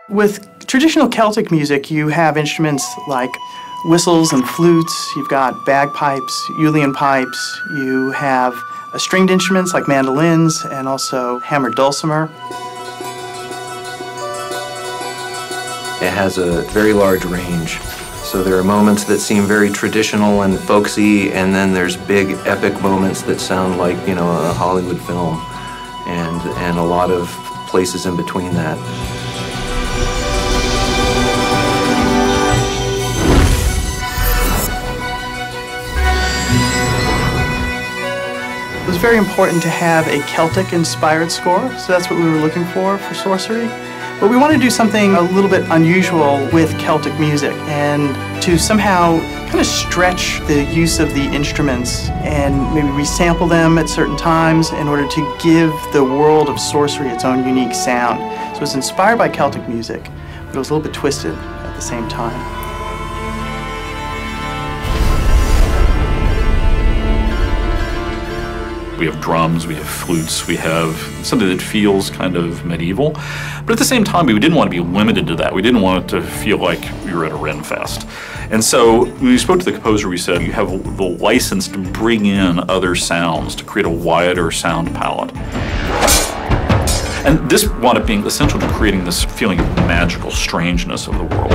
With traditional Celtic music, you have instruments like whistles and flutes, you've got bagpipes, Uilleann pipes, you have stringed instruments like mandolins and also hammered dulcimer. It has a very large range. So there are moments that seem very traditional and folksy, and then there's big epic moments that sound like, you know, a Hollywood film, and a lot of places in between that. It was very important to have a Celtic-inspired score, so that's what we were looking for Sorcery. But we want to do something a little bit unusual with Celtic music and to somehow kind of stretch the use of the instruments and maybe resample them at certain times in order to give the world of sorcery its own unique sound. So it was inspired by Celtic music, but it was a little bit twisted at the same time. We have drums, we have flutes, we have something that feels kind of medieval. But at the same time, we didn't want to be limited to that. We didn't want it to feel like we were at a Ren Fest. And so when we spoke to the composer, we said, you have the license to bring in other sounds, to create a wider sound palette. And this wound up being essential to creating this feeling of magical strangeness of the world.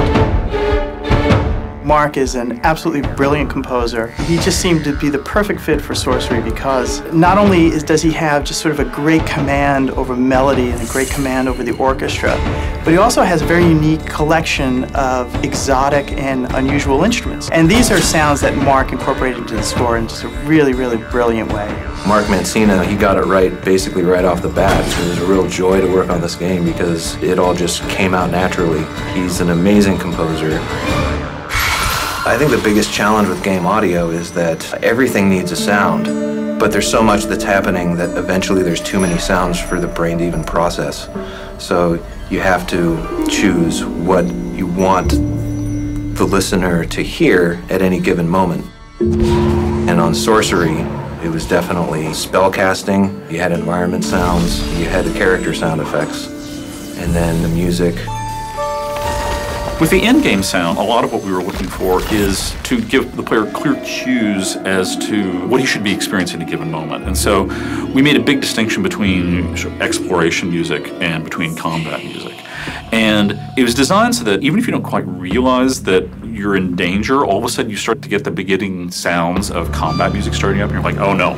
Mark is an absolutely brilliant composer. He just seemed to be the perfect fit for Sorcery because not only does he have just sort of a great command over melody and a great command over the orchestra, but he also has a very unique collection of exotic and unusual instruments. And these are sounds that Mark incorporated into the score in just a really, really brilliant way. Mark Mancina, he got it right basically right off the bat. It was a real joy to work on this game because it all just came out naturally. He's an amazing composer. I think the biggest challenge with game audio is that everything needs a sound, but there's so much that's happening that eventually there's too many sounds for the brain to even process. So you have to choose what you want the listener to hear at any given moment. And on Sorcery, it was definitely spell casting, you had environment sounds, you had the character sound effects, and then the music. With the in-game sound, a lot of what we were looking for is to give the player clear cues as to what he should be experiencing at a given moment. And so we made a big distinction between exploration music and between combat music. And it was designed so that even if you don't quite realize that you're in danger, all of a sudden you start to get the beginning sounds of combat music starting up, and you're like, oh no.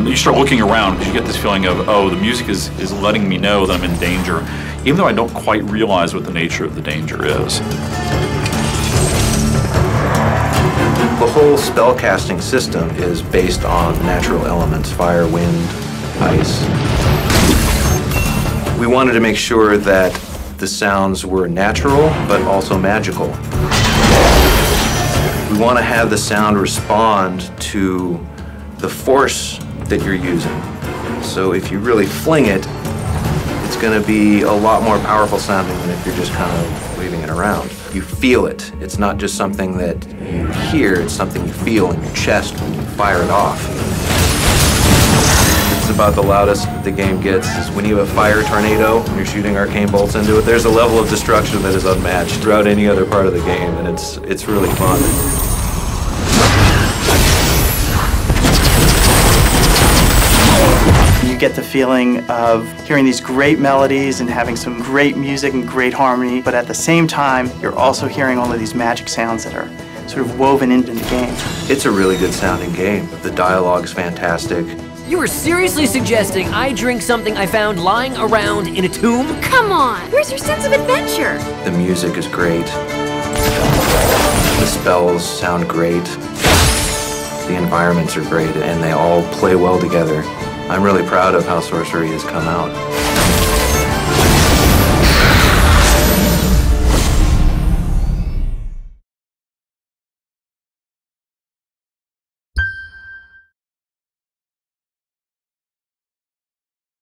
You start looking around because you get this feeling of, oh, the music is letting me know that I'm in danger, even though I don't quite realize what the nature of the danger is. The whole spellcasting system is based on natural elements, fire, wind, ice. We wanted to make sure that the sounds were natural, but also magical. We want to have the sound respond to the force that you're using. So if you really fling it, it's going to be a lot more powerful sounding than if you're just kind of waving it around. You feel it. It's not just something that you hear, it's something you feel in your chest when you fire it off. It's about the loudest the game gets is when you have a fire tornado and you're shooting arcane bolts into it. There's a level of destruction that is unmatched throughout any other part of the game, and it's really fun. You get the feeling of hearing these great melodies and having some great music and great harmony, but at the same time, you're also hearing all of these magic sounds that are sort of woven into the game. It's a really good sounding game. The dialogue's fantastic. You are seriously suggesting I drink something I found lying around in a tomb? Come on, where's your sense of adventure? The music is great. The spells sound great. The environments are great, and they all play well together. I'm really proud of how Sorcery has come out.